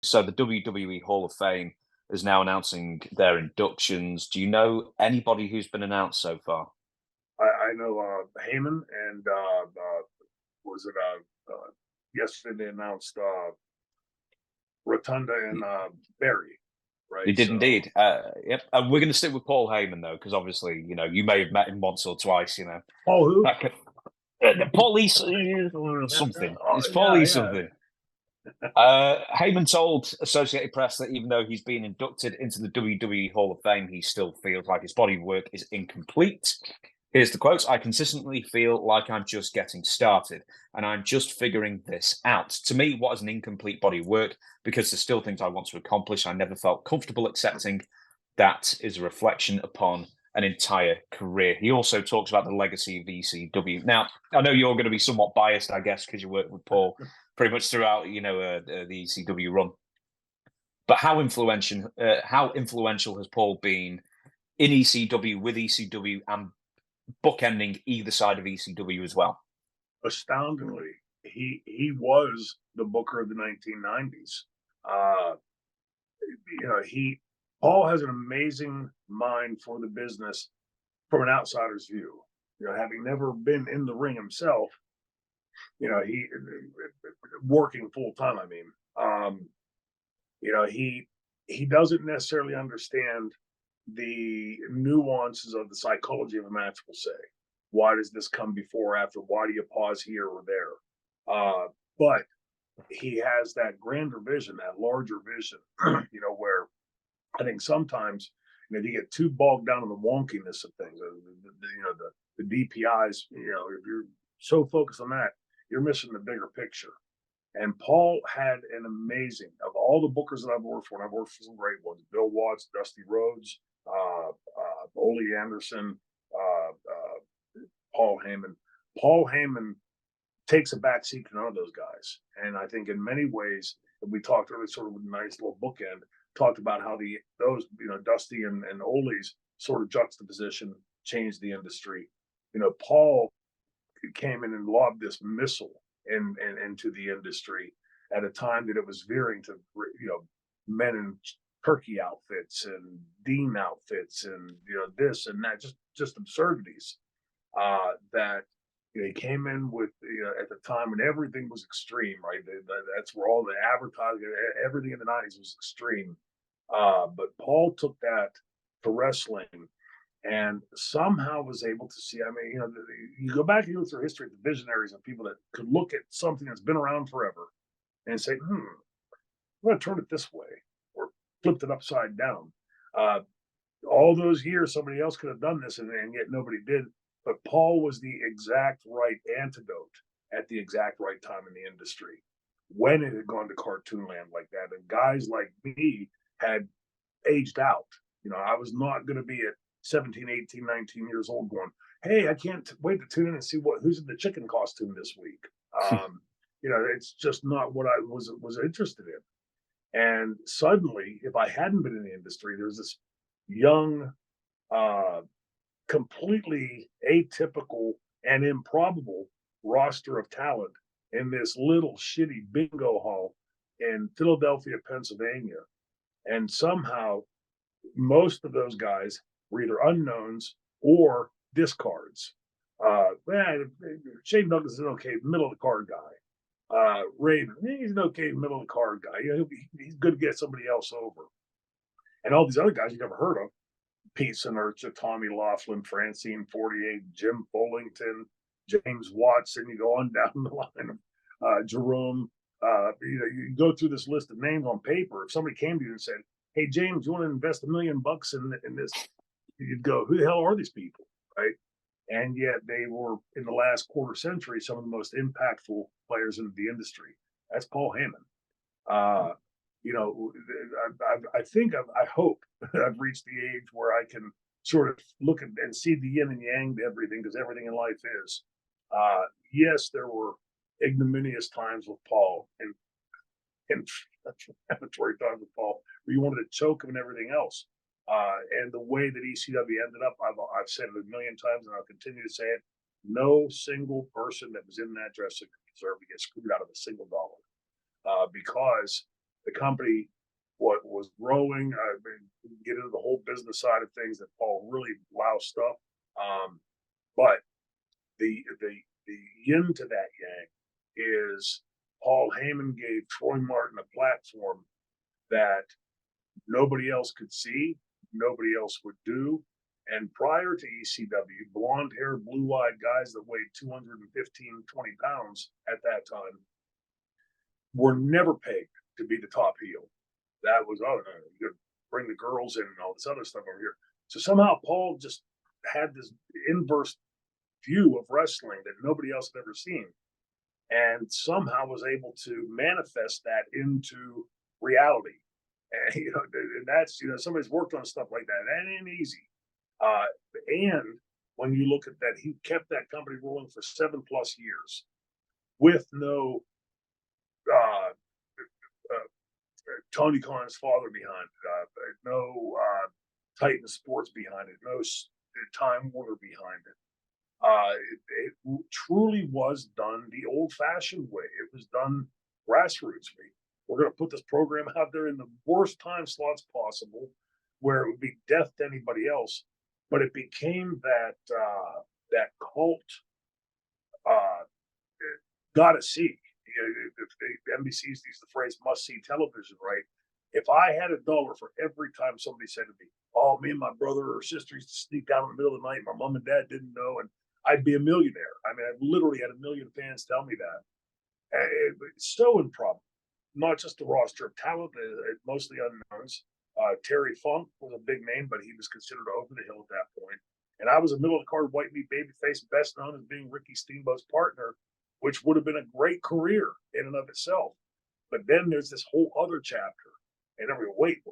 So the WWE Hall of Fame is now announcing their inductions. Do you know anybody who's been announced so far? I know Heyman and was it yesterday they announced Rotunda and Barry, They right? did So, indeed. Yep. And we're going to stick with Paul Heyman though, because obviously, you may have met him once or twice. oh, who? That could, Paul E. something. It's Paul E. Yeah. something. Heyman told Associated Press that even though he's been inducted into the WWE Hall of Fame, he still feels like his body of work is incomplete. Here's the quotes. I consistently feel like I'm just getting started and I'm just figuring this out. To me, what is an incomplete body of work? Because there's still things I want to accomplish. I never felt comfortable accepting that is a reflection upon an entire career. He also talks about the legacy of ECW. Now, I know you're going to be somewhat biased, I guess, because you worked with Paul pretty much throughout, the ECW run. But how influential has Paul been in ECW with ECW and bookending either side of ECW as well? Astoundingly, he was the Booker of the 1990s. Uh, he Paul has an amazing mind for the business from an outsider's view. Having never been in the ring himself, he working full time. I mean, he doesn't necessarily understand the nuances of the psychology of a match. Will say, why does this come before or after? Why do you pause here or there? But he has that grander vision, that larger vision. Where I think sometimes you get too bogged down in the wonkiness of things. The DPIs. If you're so focused on that, you're missing the bigger picture. And Paul had an amazing, of all the bookers that I've worked for, and I've worked for some great ones: Bill Watts, Dusty Rhodes, Ole Anderson, Paul Heyman. Paul Heyman takes a backseat to none of those guys. And I think in many ways, we talked earlier, sort of with a nice little bookend, talked about how those Dusty and Ole's sort of juxtaposition changed the industry. Paul came in and lobbed this missile into the industry at a time that it was veering to men in turkey outfits and dean outfits and this and that, just absurdities that he came in with at the time when everything was extreme, right? That's where all the advertising, everything in the 90s was extreme. But Paul took that to wrestling and somehow was able to see. I mean, you go back and you look through history, the visionaries and people that could look at something that's been around forever and say, I'm going to turn it this way or flipped it upside down. Uh, all those years, somebody else could have done this and yet nobody did. But Paul was the exact right antidote at the exact right time in the industry when it had gone to cartoon land like that. And guys like me had aged out. I was not going to be at 17, 18, 19 years old going, hey, I can't wait to tune in and see who's in the chicken costume this week. It's just not what I was interested in. And suddenly, if I hadn't been in the industry, there's this young, completely atypical and improbable roster of talent in this little shitty bingo hall in Philadelphia, Pennsylvania. And somehow most of those guys were either unknowns or discards. Shane Douglas is an okay middle of the card guy. Raven, he's an okay middle of the card guy. He's good to get somebody else over. And all these other guys you never heard of: Pete Sinercha, Tommy Laughlin, Francine 48, Jim Fullington, James Watson. You go on down the line of Jerome. You go through this list of names on paper. If somebody came to you and said, hey, James, you want to invest $1 million in this? You'd go, who the hell are these people? Right. And yet they were, in the last quarter century, some of the most impactful players in the industry. That's Paul Heyman. I hope I've reached the age where I can sort of look at and see the yin and yang to everything, because everything in life is. Yes, there were ignominious times with Paul and inflammatory times with Paul where you wanted to choke him and everything else. And the way that ECW ended up, I've said it a million times and I'll continue to say it. No single person that was in that dressing room deserved to get screwed out of a single dollar, because the company what was growing. I mean, get into the whole business side of things that Paul really loused up. But the yin to that yang is Paul Heyman gave Troy Martin a platform that nobody else could see, nobody else would do. And prior to ECW, blonde haired, blue eyed guys that weighed 215, 20 pounds at that time were never pegged to be the top heel. That was, oh, no, you could bring the girls in and all this other stuff over here. So somehow Paul just had this inverse view of wrestling that nobody else had ever seen, and somehow was able to manifest that into reality. And and that's somebody's worked on stuff like that. That ain't easy. And when you look at that, he kept that company rolling for 7+ years with no uh, uh, Tony Khan's father behind it, no Titan Sports behind it, no Time Warner behind it. It truly was done the old-fashioned way. It was done grassroots. We're going to put this program out there in the worst time slots possible, where it would be death to anybody else. But it became that cult. Gotta see. If the NBC used the phrase "must see television," right? If I had a dollar for every time somebody said to me, "Oh, me and my brother or sister used to sneak down in the middle of the night, my mom and dad didn't know," and I'd be a millionaire. I mean, I've literally had a million fans tell me that. It's so improbable. Not just the roster of talent, mostly unknowns. Terry Funk was a big name, but he was considered over the hill at that point. And I was a middle of the card white meat babyface, best known as being Ricky Steamboat's partner, which would have been a great career in and of itself. But then there's this whole other chapter, and everyone, wait,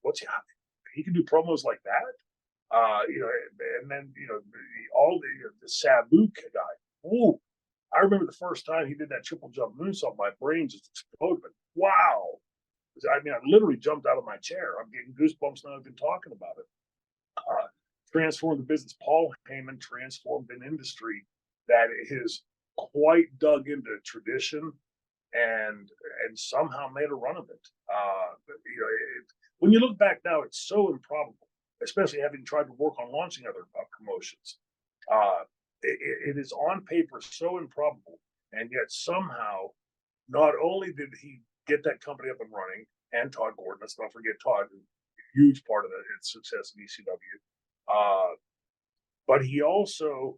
what's happening? He can do promos like that, and then all the Sabu guy. Ooh, I remember the first time he did that triple jump moonsault, my brain just exploded. Wow. I mean, I literally jumped out of my chair. I'm getting goosebumps now. I've been talking about it. Transformed the business. Paul Heyman transformed an industry that is quite dug into tradition and somehow made a run of it. When you look back now, it's so improbable, especially having tried to work on launching other promotions. It is on paper so improbable, and yet somehow, not only did he get that company up and running, and Todd Gordon, let's not forget Todd, a huge part of its success in ECW, but he also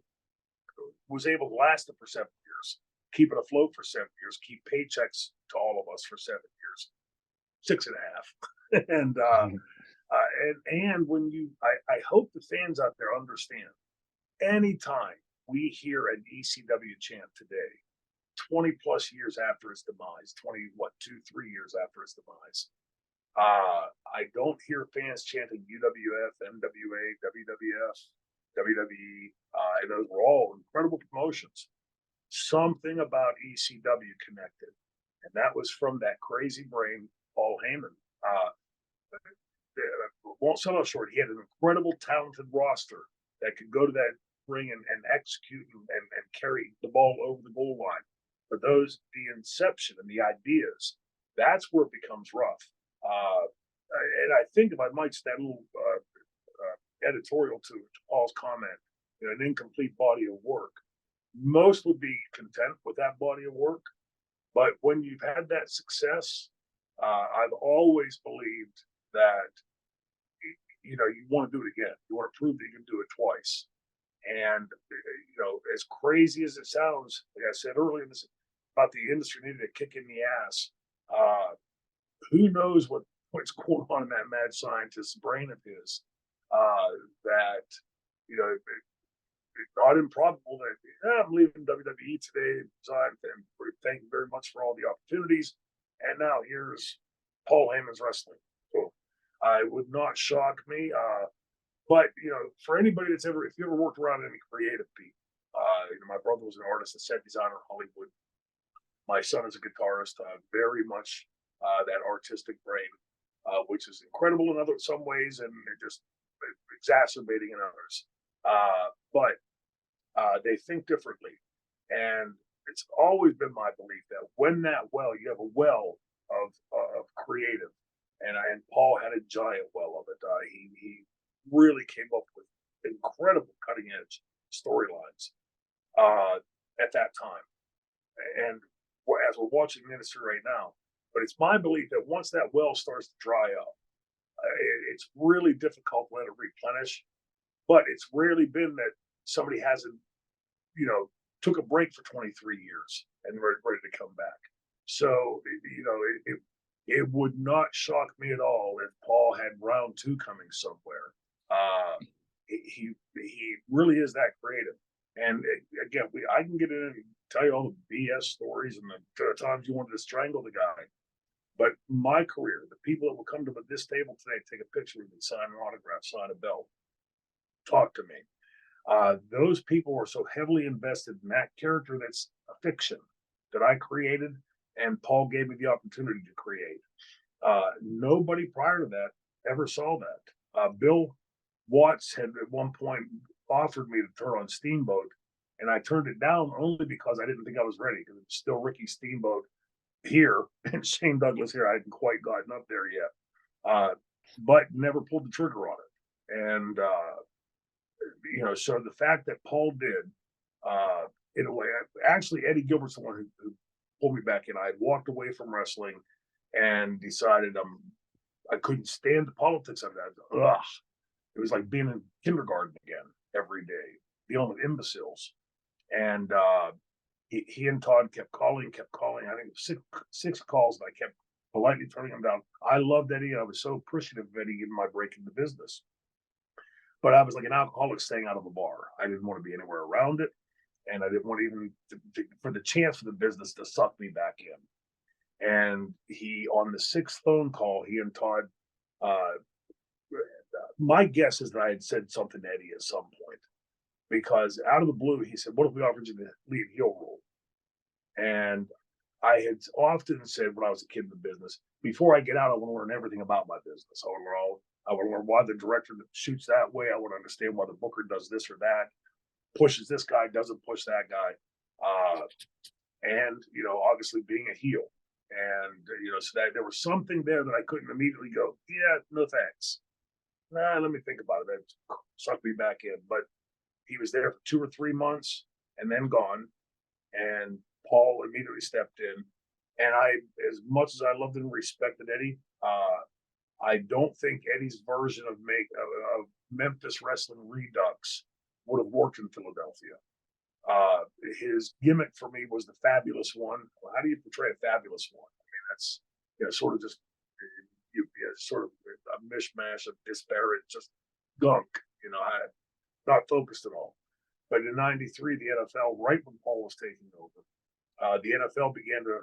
was able to last it for 7 years, keep it afloat for 7 years, keep paychecks to all of us for 7 years, 6.5, and when I hope the fans out there understand. Anytime we hear an ECW chant today, 20+ years after its demise, 3 years after its demise, I don't hear fans chanting UWF, NWA, WWF, WWE, and those were all incredible promotions. Something about ECW connected, and that was from that crazy brain, Paul Heyman. Won't sell out short. He had an incredible, talented roster that could go to that ring and execute and carry the ball over the goal line. But the inception and the ideas, that's where it becomes rough. And I think if I might just add a little editorial to Paul's comment, an incomplete body of work, most would be content with that body of work. But when you've had that success, I've always believed that you want to do it again. You want to prove that you can do it twice. And as crazy as it sounds, like I said earlier, about the industry needed a kick in the ass. Who knows what's going on in that mad scientist's brain of his? That it's not improbable that I'm leaving WWE today. And thank you very much for all the opportunities. And now here's Paul Heyman's wrestling. So it would not shock me. But for anybody if you ever worked around any creative people, my brother was an artist, a set designer in Hollywood. My son is a guitarist, very much that artistic brain, which is incredible in some ways, and just exacerbating in others. But They think differently. And it's always been my belief that when that well, you have a well of creative, and Paul had a giant well of it. He really came up with incredible cutting edge storylines at that time. And as we're watching the industry right now, but it's my belief that once that well starts to dry up, it's really difficult to let it replenish. But it's rarely been that somebody hasn't, took a break for 23 years and ready to come back. So, it would not shock me at all if Paul had round two coming somewhere. He really is that creative. And again, I can get in and tell you all the BS stories and the times you wanted to strangle the guy. But my career, the people that will come to this table today, take a picture with me, sign an autograph, sign a belt, talk to me. Those people are so heavily invested in that character that's a fiction that I created, and Paul gave me the opportunity to create. Nobody prior to that ever saw that. Bill Watts had at one point offered me to turn on Steamboat, and I turned it down only because I didn't think I was ready, because it was still Ricky Steamboat here and Shane Douglas here. I hadn't quite gotten up there yet, but never pulled the trigger on it. And so the fact that Paul did, in a way, actually Eddie Gilbert's the one who pulled me back in. I had walked away from wrestling and decided I couldn't stand the politics of that. Ugh. It was like being in kindergarten again every day, dealing with imbeciles. And he and Todd kept calling. I think six calls, and I kept politely turning them down. I loved Eddie. I was so appreciative of Eddie giving my break in the business. But I was like an alcoholic staying out of a bar. I didn't want to be anywhere around it. And I didn't want even for the chance for the business to suck me back in. And on the sixth phone call, he and Todd, my guess is that I had said something to Eddie at some point, because out of the blue, he said, "What if we offered you the lead heel role?" And I had often said when I was a kid in the business, before I get out, I want to learn everything about my business. I want to learn why the director shoots that way. I want to understand why the booker does this or that, pushes this guy, doesn't push that guy. And, obviously being a heel. And, so that there was something there that I couldn't immediately go, yeah, no thanks. Nah, let me think about it. That sucked me back in. But he was there for 2 or 3 months and then gone. And Paul immediately stepped in. And as much as I loved and respected Eddie, I don't think Eddie's version of Memphis Wrestling Redux would have worked in Philadelphia. His gimmick for me was the fabulous one. Well, how do you portray a fabulous one? I mean, that's sort of just sort of a mishmash of disparate, just gunk. Not focused at all. But in '93, the NFL, right when Paul was taking over, the NFL began to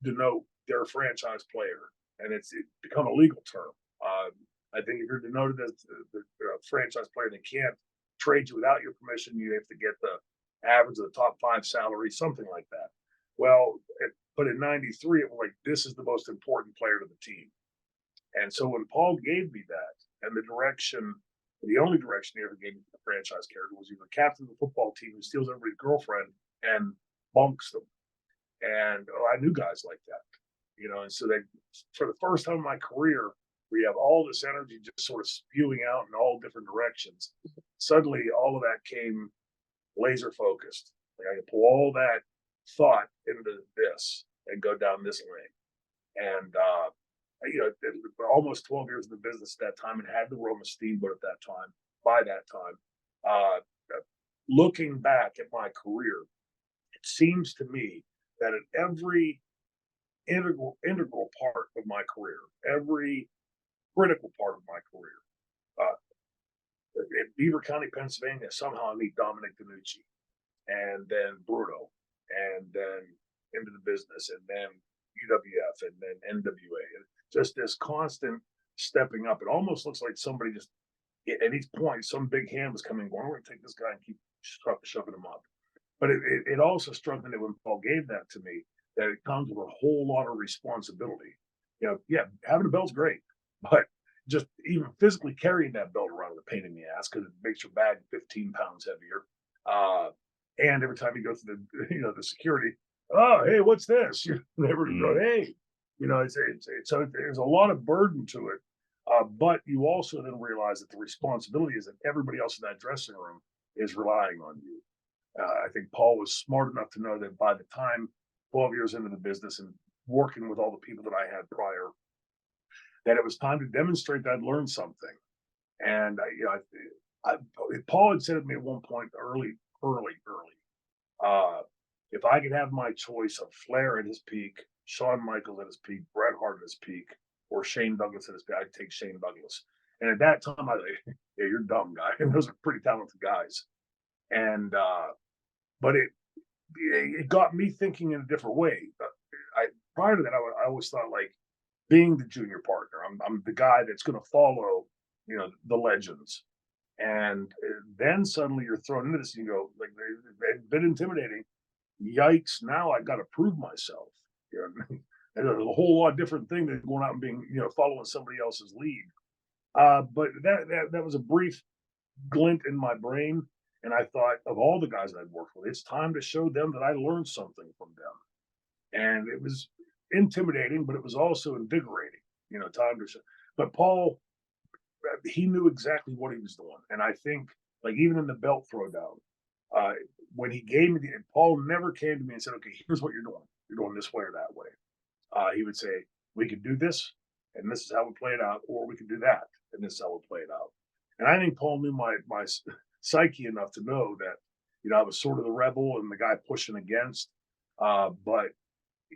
denote their franchise player, and it's become a legal term. I think if you're denoted as the franchise player, they can't trade you without your permission. You have to get the average of the top 5 salary, something like that. Well, but in '93, it was like, this is the most important player to the team. And so when Paul gave me that, and the only direction he ever gave me the franchise character was, he was the captain of the football team who steals everybody's girlfriend and bunks them. And I knew guys like that, and so for the first time in my career, where you have all this energy just sort of spewing out in all different directions, suddenly all of that came laser focused. Like I could pull all that thought into this and go down this lane. And almost 12 years in the business at that time, and had the Roma Steamboat at that time. By that time, looking back at my career, it seems to me that at every integral part of my career, every critical part of my career, in Beaver County, Pennsylvania, somehow I meet Dominic DeNucci, and then Bruno, and then into the business, and then UWF, and then NWA, and just this constant stepping up. It almost looks like somebody just at each point, some big hand was coming, going, we're going to take this guy and keep shoving him up. But it also struck me that when Paul gave that to me, that it comes with a whole lot of responsibility. Having a belt's great, but just even physically carrying that belt around is a pain in the ass, because it makes your bag 15 pounds heavier. And every time you go through the security, oh, hey, what's this? You never go, hey, so there's a lot of burden to it. But you also then realize that the responsibility is that everybody else in that dressing room is relying on you. I think Paul was smart enough to know that by the time 12 years into the business and working with all the people that I had prior, that it was time to demonstrate that I'd learned something. And Paul had said to me at one point early, if I could have my choice of Flair at his peak, Shawn Michaels at his peak, Bret Hart at his peak, or Shane Douglas at his peak, I'd take Shane Douglas. And at that time, I was like, yeah, you're dumb, guy. And those are pretty talented guys. And but it got me thinking in a different way. Prior to that, I always thought like being the junior partner. I'm the guy that's going to follow, the legends. And then suddenly you're thrown into this and you go, like, they've been intimidating. Yikes, now I got to prove myself. And there's a whole lot different thing than going out and being, following somebody else's lead. But that was a brief glint in my brain. And I thought of all the guys I'd worked with, it's time to show them that I learned something from them. And it was intimidating, but it was also invigorating, time to show. But Paul, he knew exactly what he was doing. And I think, like, even in the belt throwdown, when he gave me Paul never came to me and said, okay, here's what you're doing. You're doing this way or that way. He would say, we could do this, and this is how we play it out, or we could do that, and this is how we play it out. And I think Paul knew my psyche enough to know that, I was sort of the rebel and the guy pushing against. But,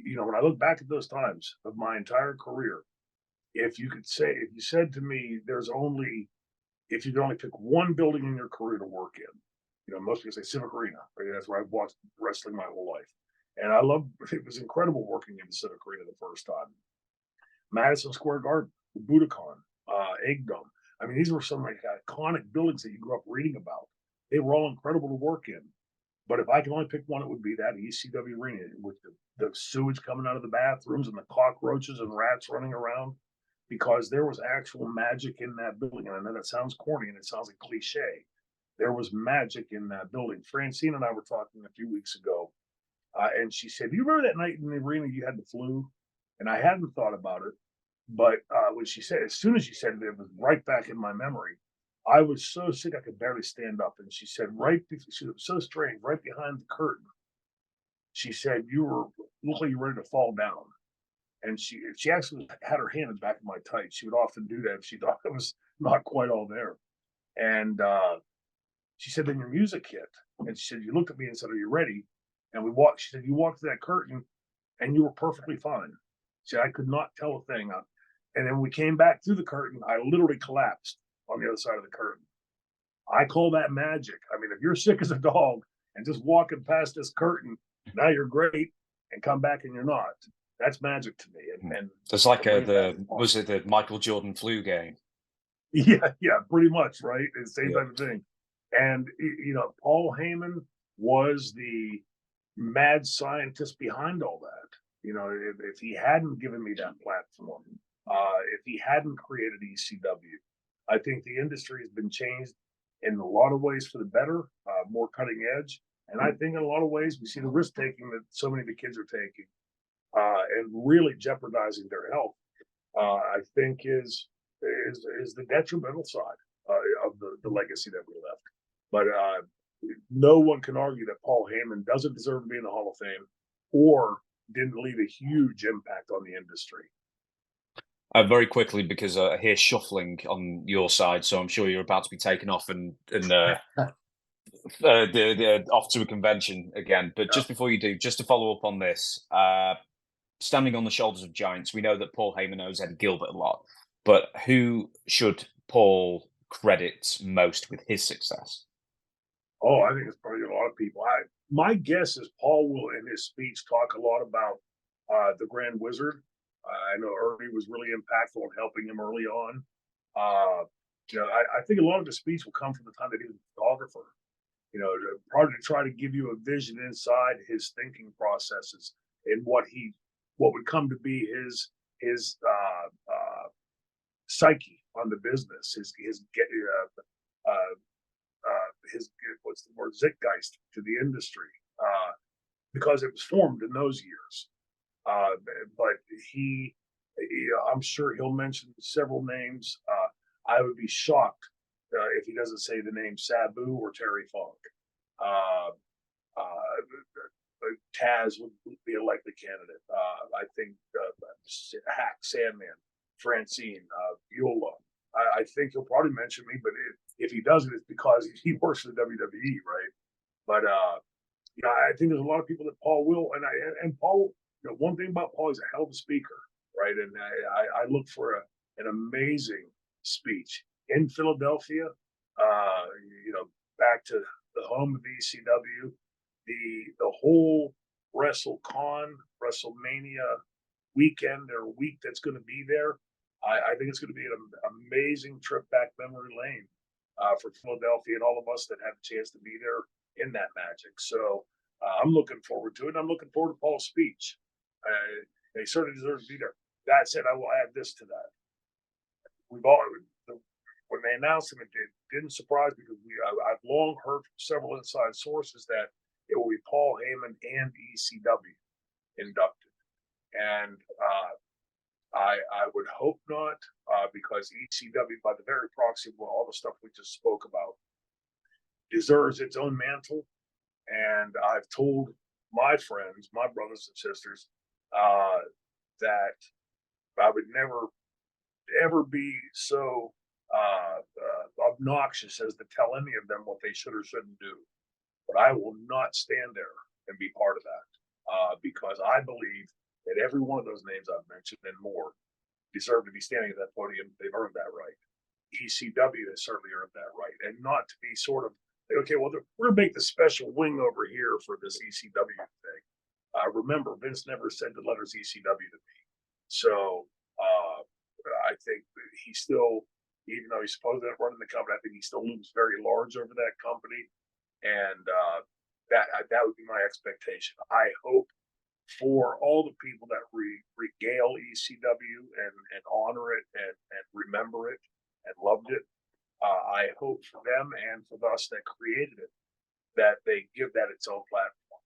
when I look back at those times of my entire career, if you said to me, if you could only pick one building in your career to work in, most people say Civic Arena, right? That's where I've watched wrestling my whole life. And it was incredible working in the Civic Arena the first time. Madison Square Garden, the Budokan, Egg Dome. I mean, these were some like iconic buildings that you grew up reading about. They were all incredible to work in. But if I could only pick one, it would be that ECW Arena with the sewage coming out of the bathrooms and the cockroaches and rats running around, because there was actual magic in that building. And I know that sounds corny and it sounds like cliche. There was magic in that building. Francine and I were talking a few weeks ago, and she said, "Do you remember that night in the arena you had the flu?" And I hadn't thought about it, but when she said, as soon as she said it, it was right back in my memory. I was so sick I could barely stand up, and she said, she was so strange, right behind the curtain. She said, looked like you were ready to fall down. And she actually had her hand in the back of my tights. She would often do that if she thought it was not quite all there. And she said, then your music hit. And she said, you looked at me and said, are you ready? And we walked. She said, you walked to that curtain and you were perfectly fine. She said, I could not tell a thing. And then when we came back through the curtain, I literally collapsed on the other side of the curtain. I call that magic. I mean, if you're sick as a dog and just walking past this curtain, now you're great, and come back and you're not. That's magic to me. And it's like was it the Michael Jordan flu game? Yeah, pretty much, right? It's the same type of thing. And Paul Heyman was the mad scientist behind all that. If he hadn't given me that platform, if he hadn't created ECW, I think the industry has been changed in a lot of ways for the better, more cutting edge. And I think in a lot of ways we see the risk taking that so many of the kids are taking, and really jeopardizing their health. I think is the detrimental side of the legacy that we left. But no one can argue that Paul Heyman doesn't deserve to be in the Hall of Fame or didn't leave a huge impact on the industry. Very quickly, because I hear shuffling on your side, so I'm sure you're about to be taken off and off to a convention again. But just before you do, just to follow up on this, standing on the shoulders of giants, we know that Paul Heyman knows Eddie Gilbert a lot, but who should Paul credit most with his success? Oh, I think it's probably a lot of people. My guess is Paul will, in his speech, talk a lot about the Grand Wizard. I know Ernie was really impactful in helping him early on. I think a lot of the speech will come from the time that he was a photographer. Probably to try to give you a vision inside his thinking processes and what would come to be his psyche on the business, his what's the word, zeitgeist to the industry, because it was formed in those years. But I'm sure he'll mention several names. I would be shocked if he doesn't say the name Sabu or Terry Funk. Uh, Taz would be a likely candidate. I think Hack, Sandman, Francine, Beulah. I think he'll probably mention me, but if he doesn't, it's because he works for the WWE, right? But I think there's a lot of people that Paul will, and Paul. One thing about Paul, he's a hell of a speaker, right? And I look for an amazing speech in Philadelphia. Back to the home of ECW, the whole WrestleCon, WrestleMania weekend or week that's going to be there. I think it's going to be an amazing trip back memory lane for Philadelphia and all of us that had a chance to be there in that magic. So I'm looking forward to it. I'm looking forward to Paul's speech. He certainly deserves to be there. That said, I will add this to that. When they announced him, it didn't surprise me because I've long heard from several inside sources that it will be Paul Heyman and ECW inducted, and I would hope not, because ECW, by the very proxy of all the stuff we just spoke about, deserves its own mantle. And I've told my friends, my brothers and sisters, that I would never, ever be so obnoxious as to tell any of them what they should or shouldn't do. But I will not stand there and be part of that, because I believe that every one of those names I've mentioned and more deserve to be standing at that podium. They've earned that right. ECW has certainly earned that right, and not to be sort of, okay, well, we're going to make the special wing over here for this ECW thing. Remember, Vince never said the letters ECW to me. So I think he still, even though he's supposed to run the company, I think he still looms very large over that company. And that would be my expectation. I hope for all the people that regale ECW and honor it and remember it and loved it, I hope for them and for us that created it, that they give that its own platform.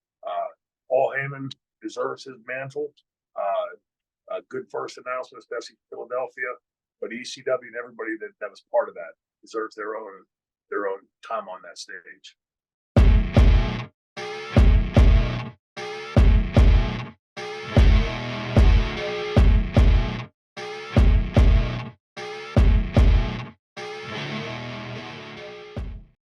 Paul Heyman deserves his mantle. A good first announcement, especially for Philadelphia. But ECW and everybody that was part of that deserves their own time on that stage.